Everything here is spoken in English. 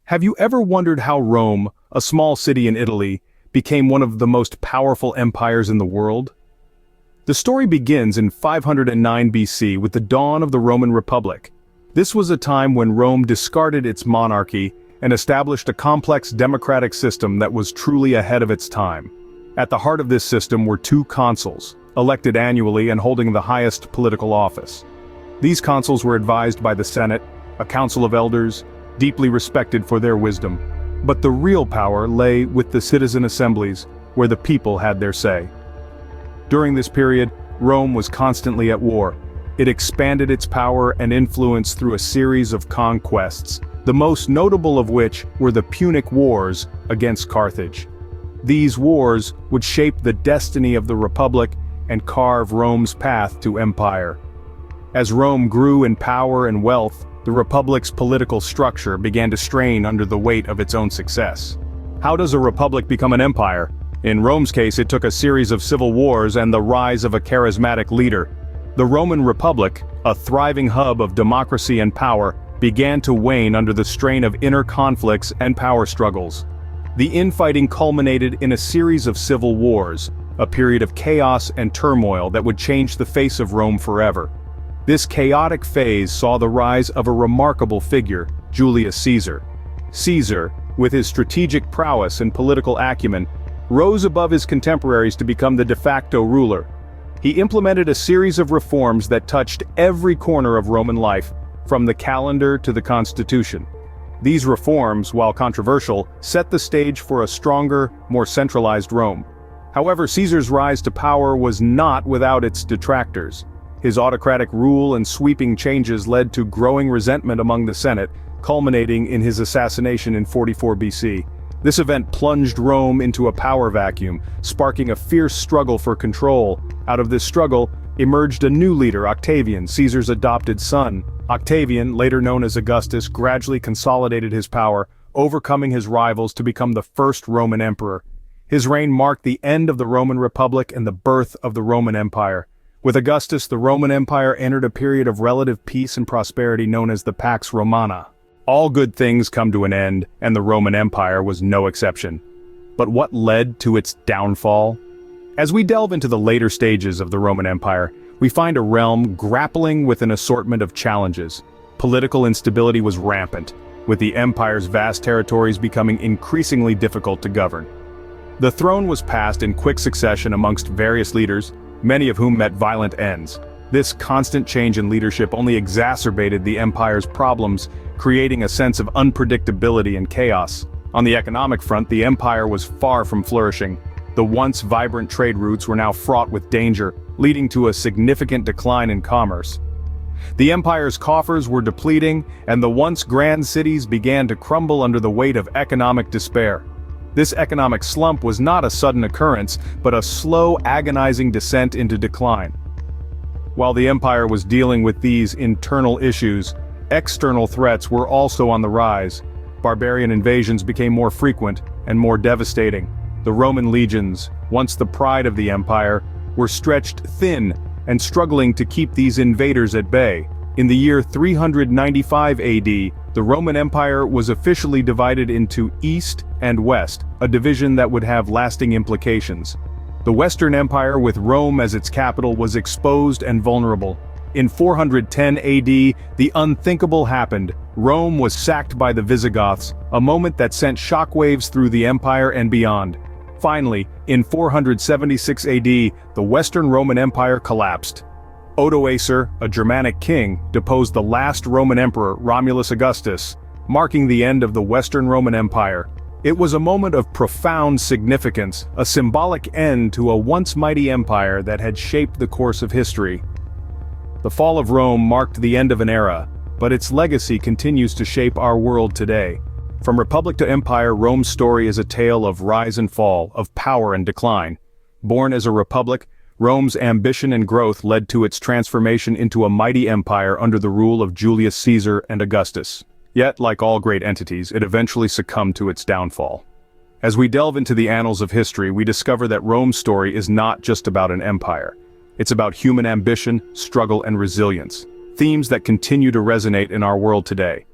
Have you ever wondered how Rome, a small city in Italy, became one of the most powerful empires in the world? The story begins in 509 BC with the dawn of the Roman Republic. This was a time when Rome discarded its monarchy and established a complex democratic system that was truly ahead of its time. At the heart of this system were two consuls, elected annually and holding the highest political office. These consuls were advised by the Senate, a council of elders, deeply respected for their wisdom. But the real power lay with the citizen assemblies, where the people had their say. During this period, Rome was constantly at war. It expanded its power and influence through a series of conquests, the most notable of which were the Punic Wars against Carthage. These wars would shape the destiny of the Republic and carve Rome's path to empire. As Rome grew in power and wealth, the Republic's political structure began to strain under the weight of its own success. How does a republic become an empire? In Rome's case, it took a series of civil wars and the rise of a charismatic leader. The Roman Republic, a thriving hub of democracy and power, began to wane under the strain of inner conflicts and power struggles. The infighting culminated in a series of civil wars, a period of chaos and turmoil that would change the face of Rome forever. This chaotic phase saw the rise of a remarkable figure, Julius Caesar. Caesar, with his strategic prowess and political acumen, rose above his contemporaries to become the de facto ruler. He implemented a series of reforms that touched every corner of Roman life, from the calendar to the constitution. These reforms, while controversial, set the stage for a stronger, more centralized Rome. However, Caesar's rise to power was not without its detractors. His autocratic rule and sweeping changes led to growing resentment among the Senate, culminating in his assassination in 44 BC. This event plunged Rome into a power vacuum, sparking a fierce struggle for control. Out of this struggle emerged a new leader, Octavian, Caesar's adopted son. Octavian, later known as Augustus, gradually consolidated his power, overcoming his rivals to become the first Roman emperor. His reign marked the end of the Roman Republic and the birth of the Roman Empire. With Augustus, the Roman Empire entered a period of relative peace and prosperity known as the Pax Romana. All good things come to an end, and the Roman Empire was no exception. But what led to its downfall? As we delve into the later stages of the Roman Empire, we find a realm grappling with an assortment of challenges. Political instability was rampant, with the empire's vast territories becoming increasingly difficult to govern. The throne was passed in quick succession amongst various leaders, many of whom met violent ends. This constant change in leadership only exacerbated the empire's problems, creating a sense of unpredictability and chaos. On the economic front, the empire was far from flourishing. The once vibrant trade routes were now fraught with danger, leading to a significant decline in commerce. The empire's coffers were depleting, and the once grand cities began to crumble under the weight of economic despair. This economic slump was not a sudden occurrence, but a slow, agonizing descent into decline. While the empire was dealing with these internal issues, external threats were also on the rise. Barbarian invasions became more frequent and more devastating. The Roman legions, once the pride of the empire, were stretched thin and struggling to keep these invaders at bay. In the year 395 AD, the Roman Empire was officially divided into East and West, a division that would have lasting implications. The Western Empire, with Rome as its capital, was exposed and vulnerable. In 410 AD, the unthinkable happened. Rome was sacked by the Visigoths, a moment that sent shockwaves through the empire and beyond. Finally, in 476 AD, the Western Roman Empire collapsed. Odoacer, a Germanic king, deposed the last Roman emperor, Romulus Augustus, marking the end of the Western Roman Empire. It was a moment of profound significance, a symbolic end to a once mighty empire that had shaped the course of history. The fall of Rome marked the end of an era, but its legacy continues to shape our world today. From republic to empire, Rome's story is a tale of rise and fall, of power and decline. Born as a republic, Rome's ambition and growth led to its transformation into a mighty empire under the rule of Julius Caesar and Augustus. Yet, like all great entities, it eventually succumbed to its downfall. As we delve into the annals of history, we discover that Rome's story is not just about an empire. It's about human ambition, struggle, and resilience, themes that continue to resonate in our world today.